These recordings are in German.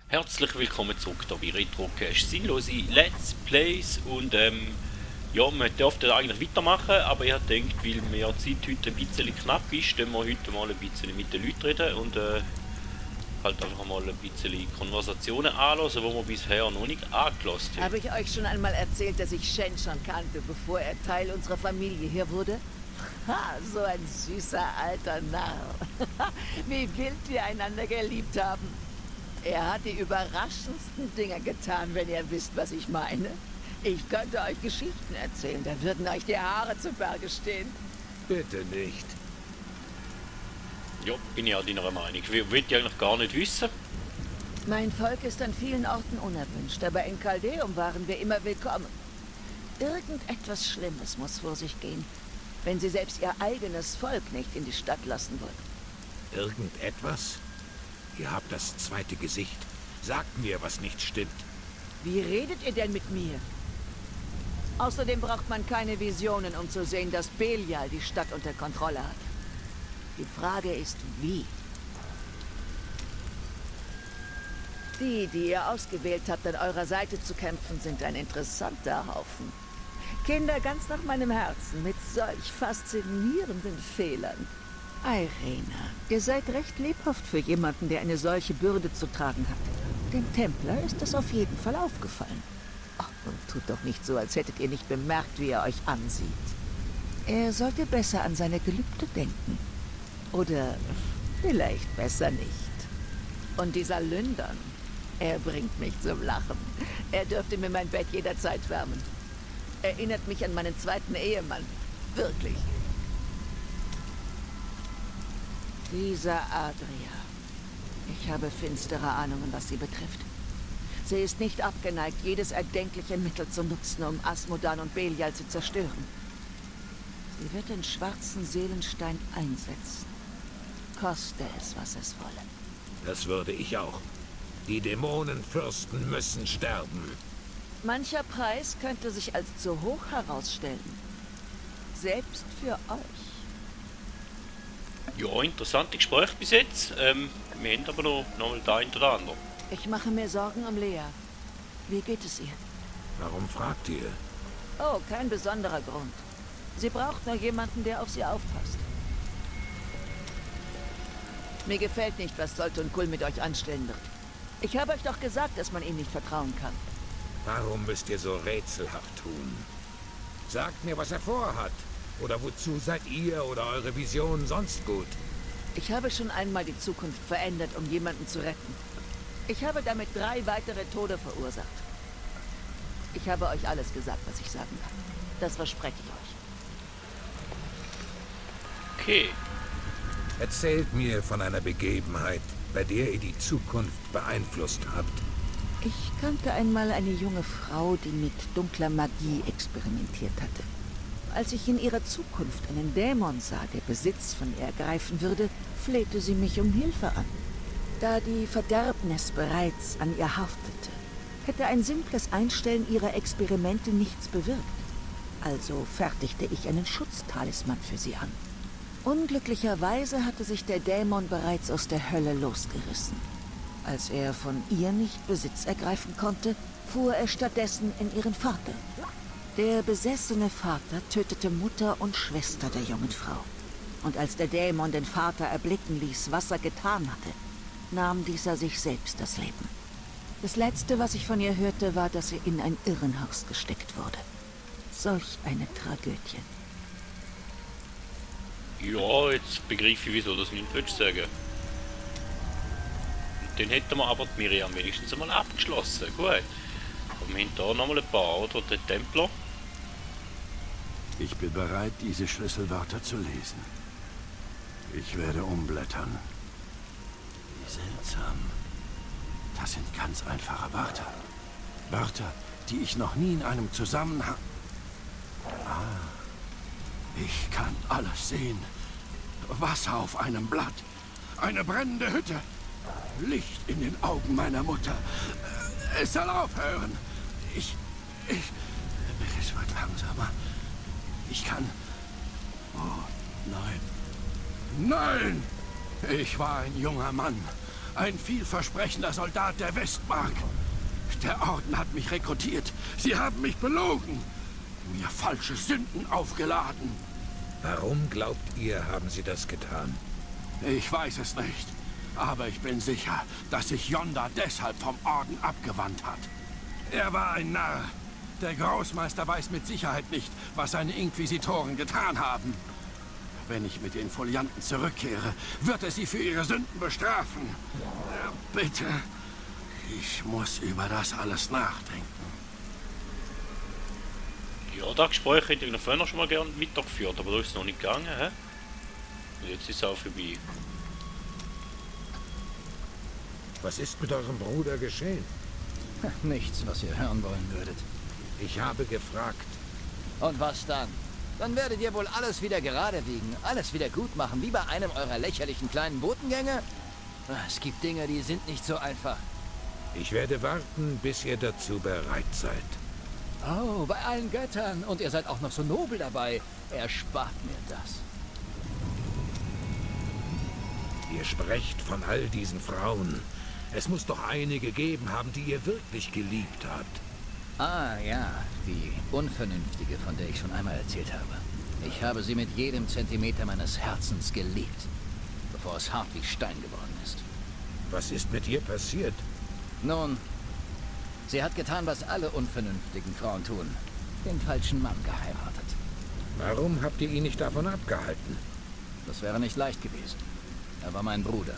Herzlich willkommen zurück hier bei Retrocast Sinnlose Let's Plays und ja, wir dürften eigentlich weitermachen, aber ich habe gedacht, weil mir die Zeit heute ein bisschen knapp ist, dann wir heute mal ein bisschen mit den Leuten reden und halt einfach mal ein bisschen Konversationen anhören, die wir bisher noch nicht angelassen haben. Habe ich euch schon einmal erzählt, dass ich Shen schon kannte, bevor er Teil unserer Familie hier wurde? Ha, so ein süßer alter Narr. Wie wild wir einander geliebt haben. Er hat die überraschendsten Dinge getan, wenn ihr wisst, was ich meine. Ich könnte euch Geschichten erzählen, da würden euch die Haare zu Berge stehen. Bitte nicht. Ja, bin ich auch deiner Meinung. Ich will die eigentlich gar nicht wissen. Mein Volk ist an vielen Orten unerwünscht, aber in Caldeum waren wir immer willkommen. Irgendetwas Schlimmes muss vor sich gehen, wenn sie selbst ihr eigenes Volk nicht in die Stadt lassen wollen. Irgendetwas? Ihr habt das zweite Gesicht. Sagt mir, was nicht stimmt. Wie redet ihr denn mit mir? Außerdem braucht man keine Visionen, um zu sehen, dass Belial die Stadt unter Kontrolle hat. Die Frage ist, wie? Die ihr ausgewählt habt, an eurer Seite zu kämpfen, sind ein interessanter Haufen. Kinder ganz nach meinem Herzen, mit solch faszinierenden Fehlern. Irena, ihr seid recht lebhaft für jemanden, der eine solche Bürde zu tragen hat. Dem Templer ist das auf jeden Fall aufgefallen. Oh, und tut doch nicht so, als hättet ihr nicht bemerkt, wie er euch ansieht. Er sollte besser an seine Gelübde denken. Oder vielleicht besser nicht. Und dieser Lündern, er bringt mich zum Lachen. Er dürfte mir mein Bett jederzeit wärmen. Erinnert mich an meinen zweiten Ehemann. Wirklich. Dieser Adria. Ich habe finstere Ahnungen, was sie betrifft. Sie ist nicht abgeneigt, jedes erdenkliche Mittel zu nutzen, um Asmodan und Belial zu zerstören. Sie wird den schwarzen Seelenstein einsetzen. Koste es, was es wolle. Das würde ich auch. Die Dämonenfürsten müssen sterben. Mancher Preis könnte sich als zu hoch herausstellen. Selbst für euch. Ja, interessante Gespräche bis jetzt. Wir haben aber noch mal da ein oder andere. Ich mache mir Sorgen um Lea. Wie geht es ihr? Warum fragt ihr? Oh, kein besonderer Grund. Sie braucht nur jemanden, der auf sie aufpasst. Mir gefällt nicht, was Solt und Kul mit euch anstellen wird. Ich habe euch doch gesagt, dass man ihm nicht vertrauen kann. Warum müsst ihr so rätselhaft tun? Sagt mir, was er vorhat. Oder wozu seid ihr oder eure Vision sonst gut? Ich habe schon einmal die Zukunft verändert, um jemanden zu retten. Ich habe damit 3 weitere Tode verursacht. Ich habe euch alles gesagt, was ich sagen kann. Das verspreche ich euch. Okay. Erzählt mir von einer Begebenheit, bei der ihr die Zukunft beeinflusst habt. Ich kannte einmal eine junge Frau, die mit dunkler Magie experimentiert hatte. Als ich in ihrer Zukunft einen Dämon sah, der Besitz von ihr ergreifen würde, flehte sie mich um Hilfe an. Da die Verderbnis bereits an ihr haftete, hätte ein simples Einstellen ihrer Experimente nichts bewirkt. Also fertigte ich einen Schutztalisman für sie an. Unglücklicherweise hatte sich der Dämon bereits aus der Hölle losgerissen. Als er von ihr nicht Besitz ergreifen konnte, fuhr er stattdessen in ihren Vater. Der besessene Vater tötete Mutter und Schwester der jungen Frau. Und als der Dämon den Vater erblicken ließ, was er getan hatte, nahm dieser sich selbst das Leben. Das Letzte, was ich von ihr hörte, war, dass sie in ein Irrenhaus gesteckt wurde. Solch eine Tragödie. Ja, jetzt begreife ich, wieso das nicht sagen. Dann hätten wir aber die Miriam wenigstens einmal abgeschlossen. Gut. Und wir haben hier nochmal ein paar, oder? Der Templer. Ich bin bereit, diese Schlüsselwörter zu lesen. Ich werde umblättern. Wie seltsam. Das sind ganz einfache Wörter. Wörter, die ich noch nie in einem Zusammenhang... Ah, ich kann alles sehen. Wasser auf einem Blatt. Eine brennende Hütte. Licht in den Augen meiner Mutter. Es soll aufhören. Es wird langsamer. Ich kann... Oh, nein. Nein! Ich war ein junger Mann. Ein vielversprechender Soldat der Westmark. Der Orden hat mich rekrutiert. Sie haben mich belogen. Mir falsche Sünden aufgeladen. Warum glaubt ihr, haben sie das getan? Ich weiß es nicht. Aber ich bin sicher, dass sich Yonda deshalb vom Orden abgewandt hat. Er war ein Narr. Der Großmeister weiß mit Sicherheit nicht, was seine Inquisitoren getan haben. Wenn ich mit den Folianten zurückkehre, wird er sie für ihre Sünden bestrafen. Bitte, ich muss über das alles nachdenken. Ja, das Gespräch hätte ich noch vorher schon mal gerne weitergeführt, aber da ist es noch nicht gegangen. Hä? Und jetzt ist es auch vorbei. Was ist mit eurem Bruder geschehen? Nichts, was ihr hören wollen würdet. Ich habe gefragt. Und was dann? Dann werdet ihr wohl alles wieder gerade biegen, alles wieder gut machen, wie bei einem eurer lächerlichen kleinen Botengänge? Es gibt Dinge, die sind nicht so einfach. Ich werde warten, bis ihr dazu bereit seid. Oh, bei allen Göttern. Und ihr seid auch noch so nobel dabei. Erspart mir das. Ihr sprecht von all diesen Frauen. Es muss doch eine gegeben haben, die ihr wirklich geliebt habt. Ah ja, die Unvernünftige, von der ich schon einmal erzählt habe. Ich habe sie mit jedem Zentimeter meines Herzens geliebt, bevor es hart wie Stein geworden ist. Was ist mit ihr passiert? Nun, sie hat getan, was alle unvernünftigen Frauen tun. Den falschen Mann geheiratet. Warum habt ihr ihn nicht davon abgehalten? Das wäre nicht leicht gewesen. Er war mein Bruder.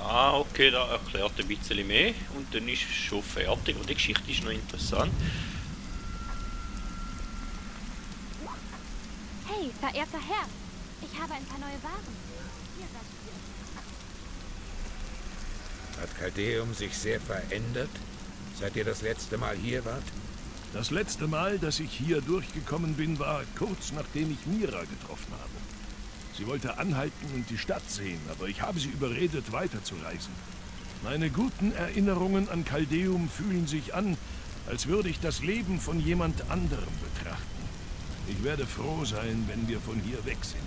Ah, okay, da erklärt ein bisschen mehr und dann ist es schon fertig. Und die Geschichte ist noch interessant. Hey, verehrter Herr, ich habe ein paar neue Waren. Hier seid ihr. Hat Caldeum sich sehr verändert, seit ihr das letzte Mal hier wart? Das letzte Mal, dass ich hier durchgekommen bin, war kurz nachdem ich Mira getroffen habe. Sie wollte anhalten und die Stadt sehen, aber ich habe sie überredet, weiterzureisen. Meine guten Erinnerungen an Caldeum fühlen sich an, als würde ich das Leben von jemand anderem betrachten. Ich werde froh sein, wenn wir von hier weg sind.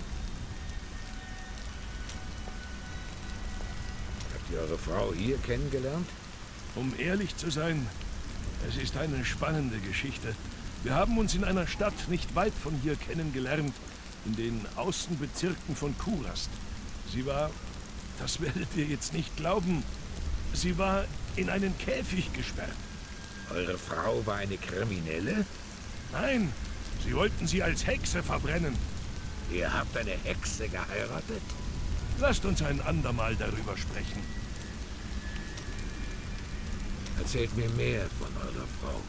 Habt ihr eure Frau hier kennengelernt? Um ehrlich zu sein, es ist eine spannende Geschichte. Wir haben uns in einer Stadt nicht weit von hier kennengelernt, in den Außenbezirken von Kurast. Sie war, das werdet ihr jetzt nicht glauben, sie war in einen Käfig gesperrt. Eure Frau war eine Kriminelle? Nein, sie wollten sie als Hexe verbrennen. Ihr habt eine Hexe geheiratet? Lasst uns ein andermal darüber sprechen. Erzählt mir mehr von eurer Frau.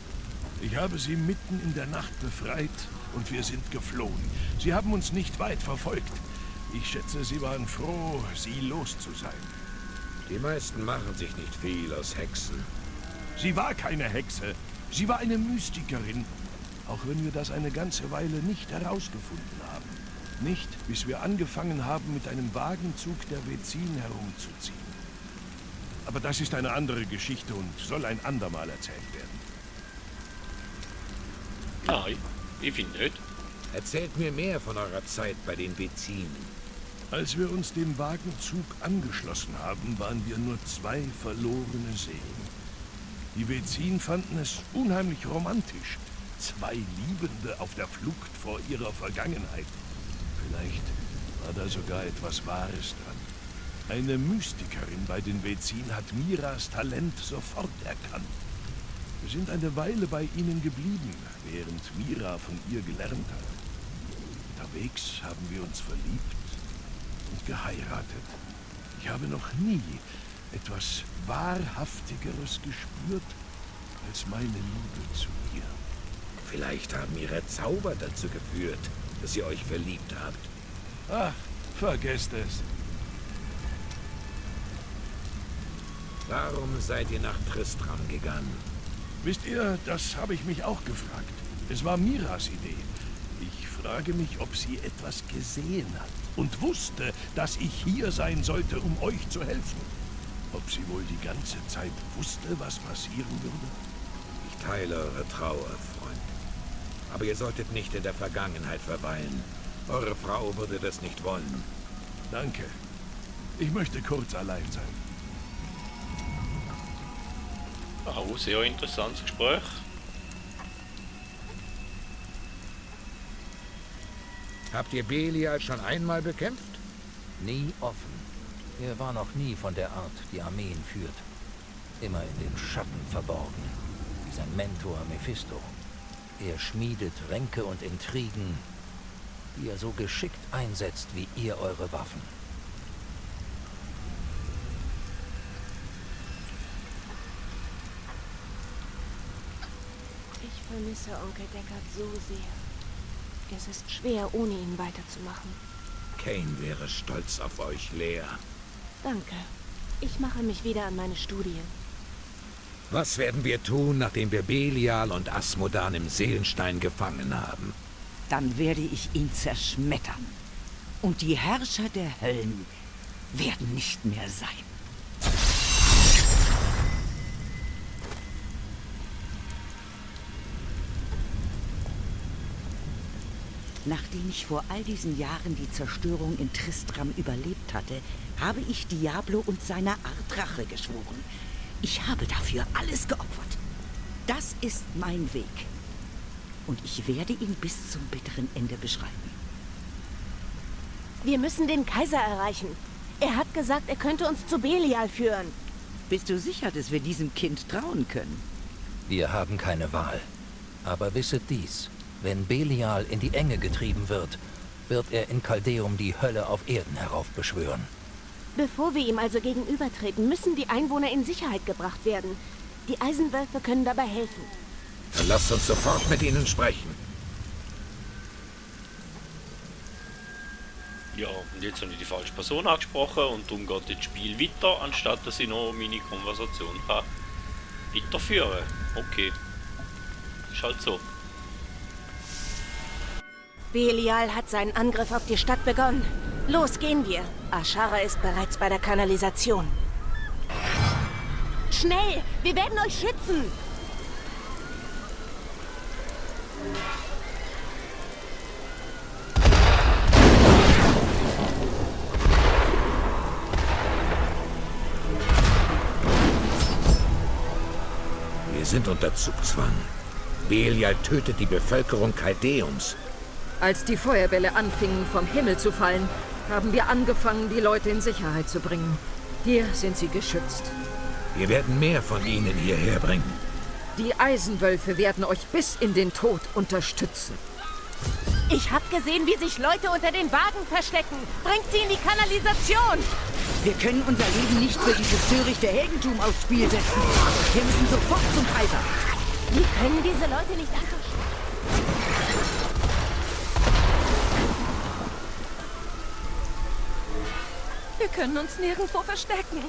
Ich habe sie mitten in der Nacht befreit und wir sind geflohen. Sie haben uns nicht weit verfolgt. Ich schätze, sie waren froh, sie los zu sein. Die meisten machen sich nicht viel aus Hexen. Sie war keine Hexe. Sie war eine Mystikerin. Auch wenn wir das eine ganze Weile nicht herausgefunden haben. Nicht, bis wir angefangen haben, mit einem Wagenzug der Vezin herumzuziehen. Aber das ist eine andere Geschichte und soll ein andermal erzählt werden. Nein, ich finde nicht. Erzählt mir mehr von eurer Zeit bei den Vezinen. Als wir uns dem Wagenzug angeschlossen haben, waren wir nur 2 verlorene Seelen. Die Vezin fanden es unheimlich romantisch. 2 Liebende auf der Flucht vor ihrer Vergangenheit. Vielleicht war da sogar etwas Wahres dran. Eine Mystikerin bei den Vezin hat Miras Talent sofort erkannt. Wir sind eine Weile bei ihnen geblieben, während Mira von ihr gelernt hat. Unterwegs haben wir uns verliebt und geheiratet. Ich habe noch nie etwas Wahrhaftigeres gespürt als meine Liebe zu ihr. Vielleicht haben ihre Zauber dazu geführt, dass ihr euch verliebt habt. Ach, vergesst es. Warum seid ihr nach Tristram gegangen? Wisst ihr, das habe ich mich auch gefragt. Es war Miras Idee. Ich frage mich, ob sie etwas gesehen hat und wusste, dass ich hier sein sollte, um euch zu helfen. Ob sie wohl die ganze Zeit wusste, was passieren würde? Ich teile eure Trauer, Freund. Aber ihr solltet nicht in der Vergangenheit verweilen. Eure Frau würde das nicht wollen. Danke. Ich möchte kurz allein sein. Auch sehr interessantes Gespräch. Habt ihr Belial schon einmal bekämpft? Nie offen. Er war noch nie von der Art, die Armeen führt. Immer in den Schatten verborgen, wie sein Mentor Mephisto. Er schmiedet Ränke und Intrigen, die er so geschickt einsetzt wie ihr eure Waffen. Ich vermisse Onkel Deckard so sehr. Es ist schwer, ohne ihn weiterzumachen. Kane wäre stolz auf euch, Lea. Danke. Ich mache mich wieder an meine Studien. Was werden wir tun, nachdem wir Belial und Asmodan im Seelenstein gefangen haben? Dann werde ich ihn zerschmettern. Und die Herrscher der Höllen werden nicht mehr sein. Nachdem ich vor all diesen Jahren die Zerstörung in Tristram überlebt hatte, habe ich Diablo und seiner Art Rache geschworen. Ich habe dafür alles geopfert. Das ist mein Weg. Und ich werde ihn bis zum bitteren Ende beschreiten. Wir müssen den Kaiser erreichen. Er hat gesagt, er könnte uns zu Belial führen. Bist du sicher, dass wir diesem Kind trauen können? Wir haben keine Wahl. Aber wisset dies. Wenn Belial in die Enge getrieben wird, wird er in Caldeum die Hölle auf Erden heraufbeschwören. Bevor wir ihm also gegenübertreten, müssen die Einwohner in Sicherheit gebracht werden. Die Eisenwölfe können dabei helfen. Dann lasst uns sofort mit ihnen sprechen. Ja, und jetzt habe ich die falsche Person angesprochen und darum geht das Spiel weiter, anstatt dass ich noch meine Konversation kann weiterführen. Okay. Ist halt so. Belial hat seinen Angriff auf die Stadt begonnen. Los, gehen wir. Ashara ist bereits bei der Kanalisation. Schnell! Wir werden euch schützen! Wir sind unter Zugzwang. Belial tötet die Bevölkerung Caldeums. Als die Feuerbälle anfingen, vom Himmel zu fallen, haben wir angefangen, die Leute in Sicherheit zu bringen. Hier sind sie geschützt. Wir werden mehr von ihnen hierher bringen. Die Eisenwölfe werden euch bis in den Tod unterstützen. Ich hab gesehen, wie sich Leute unter den Wagen verstecken. Bringt sie in die Kanalisation! Wir können unser Leben nicht für dieses törichte Heldentum aufs Spiel setzen. Wir müssen sofort zum Kaiser. Wir können diese Leute nicht einfach... Wir können uns nirgendwo verstecken.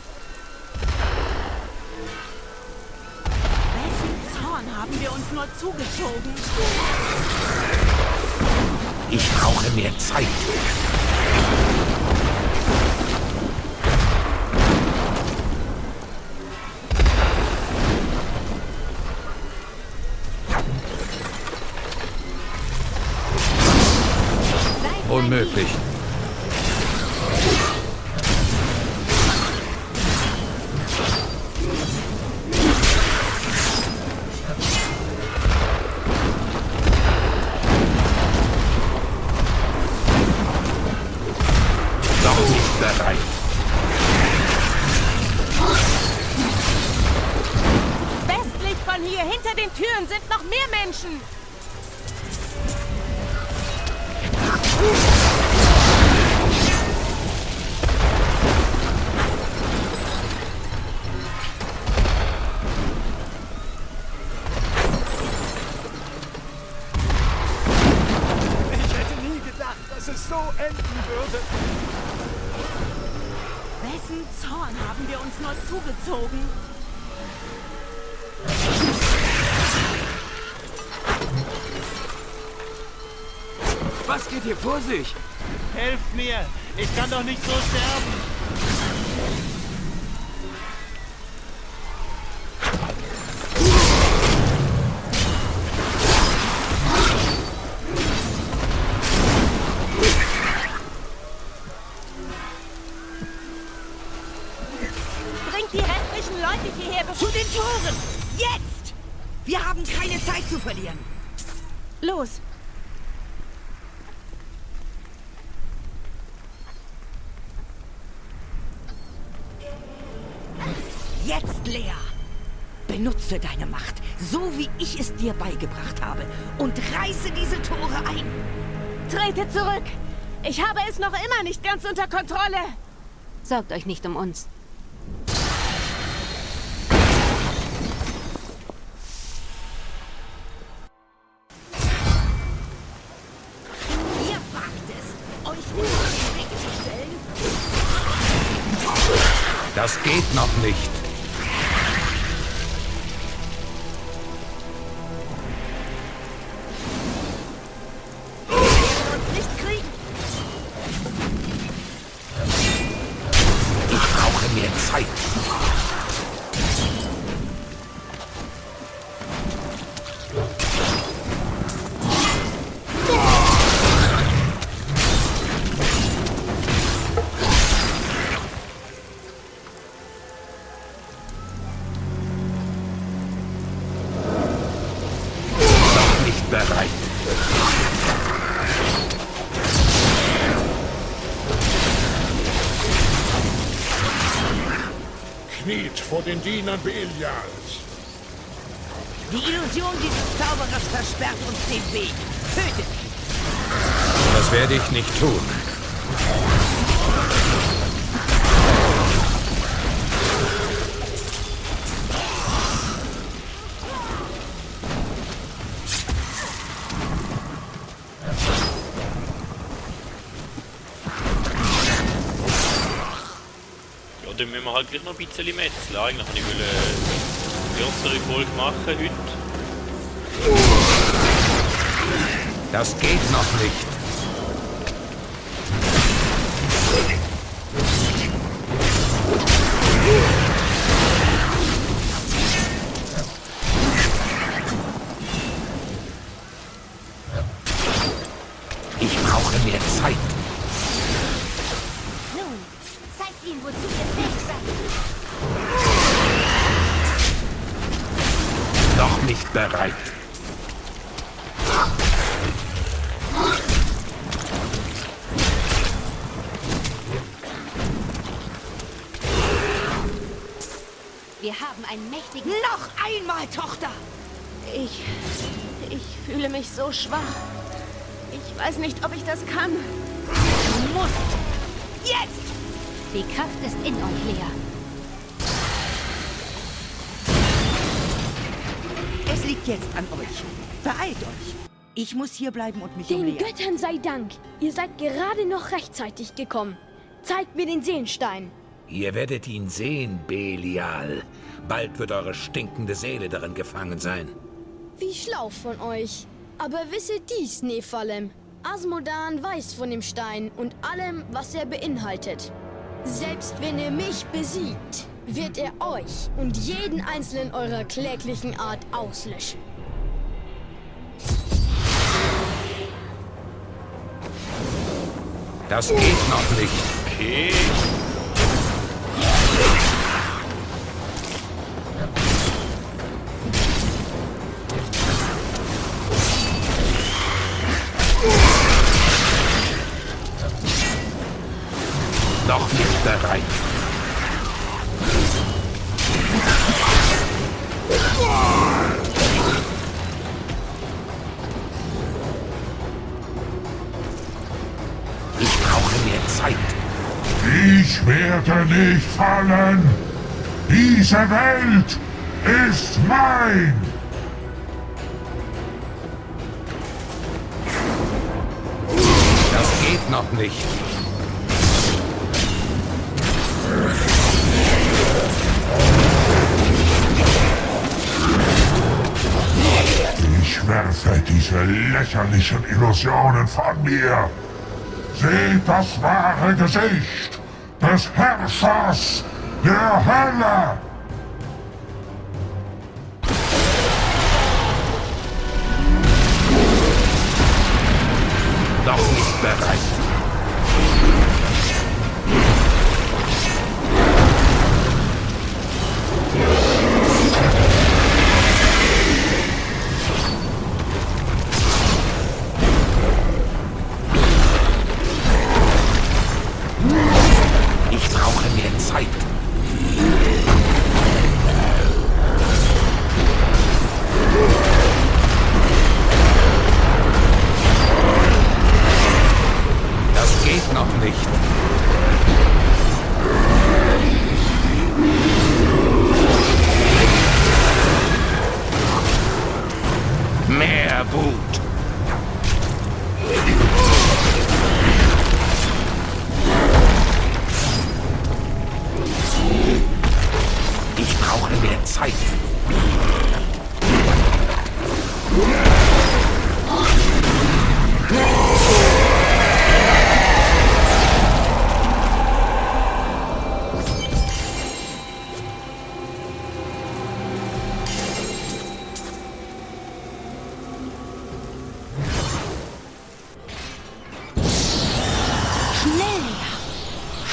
Wessen Zorn haben wir uns nur zugezogen? Ich brauche mehr Zeit. Unmöglich. Bereit. Westlich von hier, hinter den Türen, sind noch mehr Menschen. Ich hätte nie gedacht, dass es so enden würde. Wessen Zorn haben wir uns nur zugezogen? Was geht hier vor sich? Helft mir! Ich kann doch nicht so sterben! feindlichen Leute hierher Zu den Toren! Jetzt! Wir haben keine Zeit zu verlieren. Los! Jetzt, Lea! Benutze deine Macht, so wie ich es dir beigebracht habe, und reiße diese Tore ein. Tretet zurück! Ich habe es noch immer nicht ganz unter Kontrolle. Sorgt euch nicht um uns. Ihr wagt es, euch in den Weg zu stellen? Das geht noch nicht. Uns nicht kriegen. Ich brauche mehr Zeit. Noch nicht bereit. Kniet vor den Dienern Belials. Die Illusion dieses Zauberers versperrt uns den Weg. Tötet ihn! Das werde ich nicht tun. Ja, dann müssen wir halt gleich noch ein bisschen metzeln. Eigentlich wollte ich eine kürzere Folge machen heute. Das geht noch nicht. Ich brauche mehr Zeit. Nun, zeigt ihnen, wozu ihr fähig seid. Noch nicht bereit. Wir haben einen mächtigen... Noch einmal, Tochter! Ich fühle mich so schwach. Ich weiß nicht, ob ich das kann. Du musst! Jetzt! Die Kraft ist in euch, Lea. Es liegt jetzt an euch. Beeilt euch. Ich muss hier bleiben und mich um Den Lea... Göttern sei Dank. Ihr seid gerade noch rechtzeitig gekommen. Zeigt mir den Seelenstein. Ihr werdet ihn sehen, Belial. Bald wird eure stinkende Seele darin gefangen sein. Wie schlau von euch. Aber wisse dies, Nephalem. Asmodan weiß von dem Stein und allem, was er beinhaltet. Selbst wenn er mich besiegt, wird er euch und jeden einzelnen eurer kläglichen Art auslöschen. Das geht noch nicht. Okay. Noch nicht bereit. Ich brauche mehr Zeit. Ich werde nicht fallen. Diese Welt ist mein. Das geht noch nicht. Ich werfe diese lächerlichen Illusionen von mir. Seht das wahre Gesicht des Herrschers der Hölle! Noch nicht bereit. brauche mehr Zeit. Das geht noch nicht. Mehr Wut. Ich brauche mehr Zeit.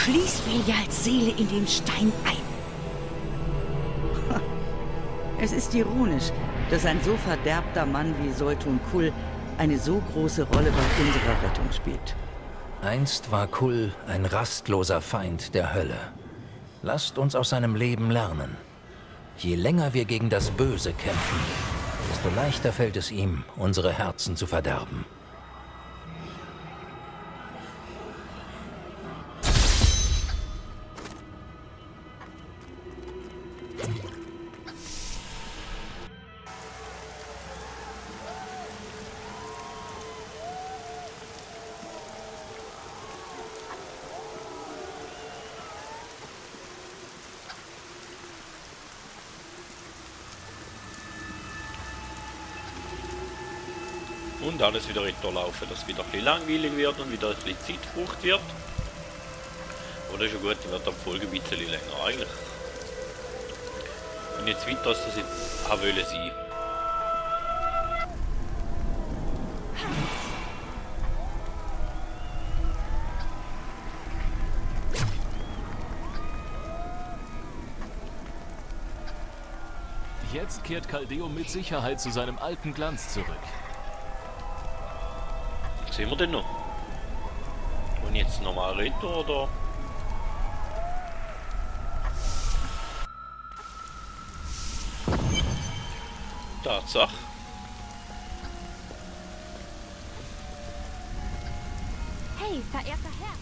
Schließ Belials Seele in den Stein ein. Es ist ironisch, dass ein so verderbter Mann wie Soltun Kull eine so große Rolle bei unserer Rettung spielt. Einst war Kull ein rastloser Feind der Hölle. Lasst uns aus seinem Leben lernen. Je länger wir gegen das Böse kämpfen, desto leichter fällt es ihm, unsere Herzen zu verderben. Und alles wieder runterlaufen, dass es wieder ein bisschen langweilig wird und wieder ein bisschen Zeit gebraucht wird. Oder ist ja gut, dann wird die Folge ein bisschen länger. Eigentlich bin ich jetzt weiter, als das ich haben wollte sein. Jetzt kehrt Caldeo mit Sicherheit zu seinem alten Glanz zurück. Was sehen wir denn noch? Und jetzt normal reden oder? Tatsache. Hey, verehrter Herr.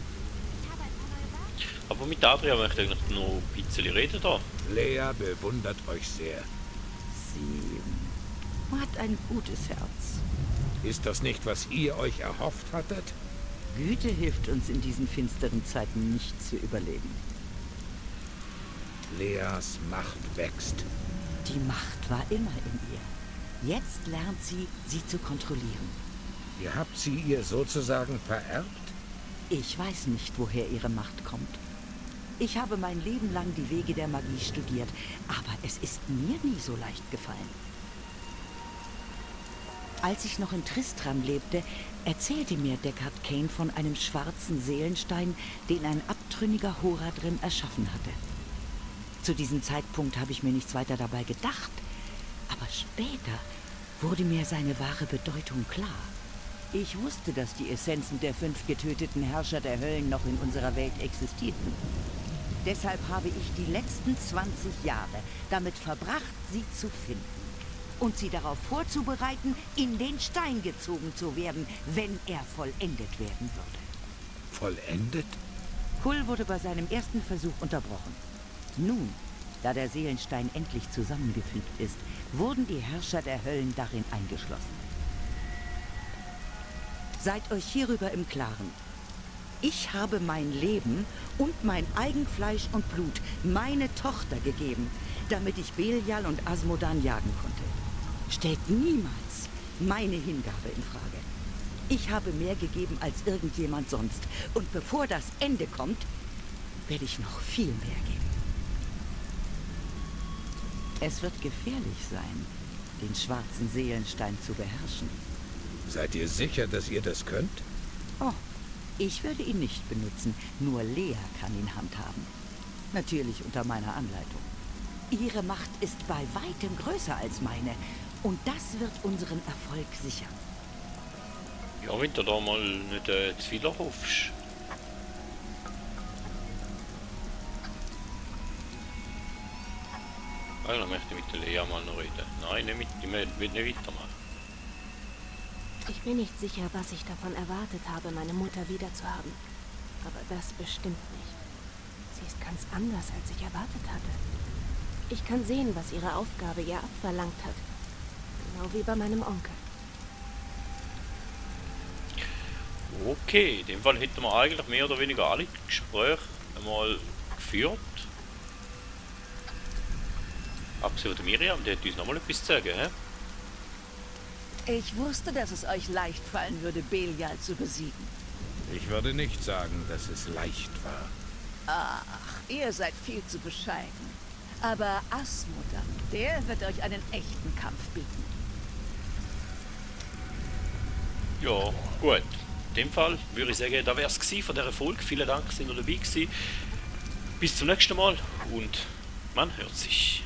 Ich habe ein paar neue Wagen. Aber mit Adria möchte ich eigentlich noch ein bisschen reden da. Lea bewundert euch sehr. Sie hat ein gutes Herz. Ist das nicht, was ihr euch erhofft hattet? Güte hilft uns in diesen finsteren Zeiten nicht zu überleben. Leas Macht wächst. Die Macht war immer in ihr. Jetzt lernt sie, sie zu kontrollieren. Ihr habt sie ihr sozusagen vererbt? Ich weiß nicht, woher ihre Macht kommt. Ich habe mein Leben lang die Wege der Magie studiert, aber es ist mir nie so leicht gefallen. Als ich noch in Tristram lebte, erzählte mir Deckard Cain von einem schwarzen Seelenstein, den ein abtrünniger Horadrim erschaffen hatte. Zu diesem Zeitpunkt habe ich mir nichts weiter dabei gedacht, aber später wurde mir seine wahre Bedeutung klar. Ich wusste, dass die Essenzen der 5 getöteten Herrscher der Höllen noch in unserer Welt existierten. Deshalb habe ich die letzten 20 Jahre damit verbracht, sie zu finden. Und sie darauf vorzubereiten, in den Stein gezogen zu werden, wenn er vollendet werden würde. Vollendet? Kull wurde bei seinem ersten Versuch unterbrochen. Nun, da der Seelenstein endlich zusammengefügt ist, wurden die Herrscher der Höllen darin eingeschlossen. Seid euch hierüber im Klaren. Ich habe mein Leben und mein Eigenfleisch und Blut, meine Tochter gegeben, damit ich Belial und Azmodan jagen konnte. Stellt niemals meine Hingabe in Frage. Ich habe mehr gegeben als irgendjemand sonst. Und bevor das Ende kommt, werde ich noch viel mehr geben. Es wird gefährlich sein, den schwarzen Seelenstein zu beherrschen. Seid ihr sicher, dass ihr das könnt? Oh, ich würde ihn nicht benutzen. Nur Lea kann ihn handhaben. Natürlich unter meiner Anleitung. Ihre Macht ist bei weitem größer als meine. Und das wird unseren Erfolg sichern. Ja, wenn du da mal nicht zu viel erhoffst. Eigentlich möchte ich mit der Lea mal noch reden. Nein, ich will nicht weitermachen. Ich bin nicht sicher, was ich davon erwartet habe, meine Mutter wiederzuhaben. Aber das bestimmt nicht. Sie ist ganz anders, als ich erwartet hatte. Ich kann sehen, was ihre Aufgabe ihr abverlangt hat. Genau wie bei meinem Onkel. Okay, in dem Fall hätten wir eigentlich mehr oder weniger alle Gespräche einmal geführt. Abgesehen von Miriam, die hat uns nochmal etwas zu sagen, hä? Ich wusste, dass es euch leicht fallen würde, Belial zu besiegen. Ich würde nicht sagen, dass es leicht war. Ach, ihr seid viel zu bescheiden. Aber Asmodan, der wird euch einen echten Kampf bieten. Ja, gut. In dem Fall würde ich sagen, da wäre es von dieser Folge. Vielen Dank, dass ihr dabei gewesen. Bis zum nächsten Mal und man hört sich.